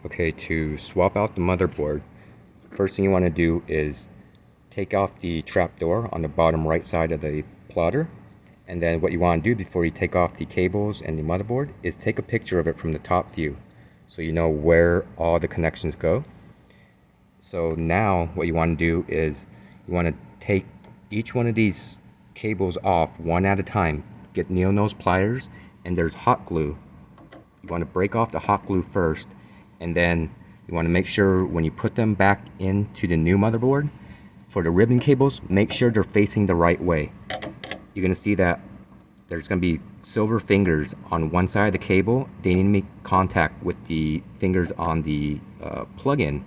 Okay, to swap out the motherboard, first thing you want to do is take off the trapdoor on the bottom right side of the plotter. And then what you want to do before you take off the cables and the motherboard is take a picture of it from the top view so you know where all the connections go. So now what you want to do is you want to take each one of these cables off one at a time. Get needle nose pliers, and there's hot glue. You want to break off the hot glue first, and then you want to make sure when you put them back into the new motherboard, for the ribbon cables, make sure they're facing the right way. You're going to see that there's going to be silver fingers on one side of the cable. They need to make contact with the fingers on the plug-in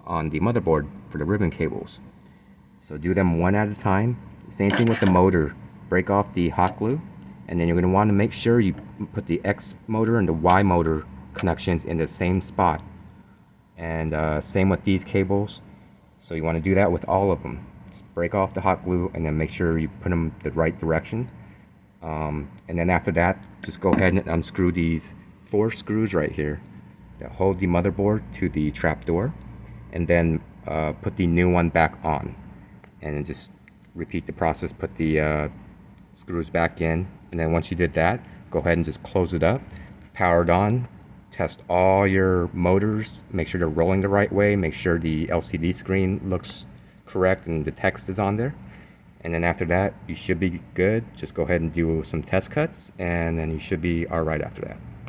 on the motherboard for the ribbon cables. So do them one at a time. Same thing with the motor. Break off the hot glue, and then you're going to want to make sure you put the X motor and the Y motor connections in the same spot. And same with these cables. So you want to do that with all of them. Just break off the hot glue and then make sure you put them the right direction. And then after that, just go ahead and unscrew these 4 screws right here that hold the motherboard to the trapdoor, and then put the new one back on. And then just repeat the process, put the screws back in, and then once you did that, go ahead and just close it up, power it on, test all your motors, make sure they're rolling the right way, make sure the LCD screen looks correct and the text is on there. And then after that, you should be good. Just go ahead and do some test cuts, and then you should be all right after that.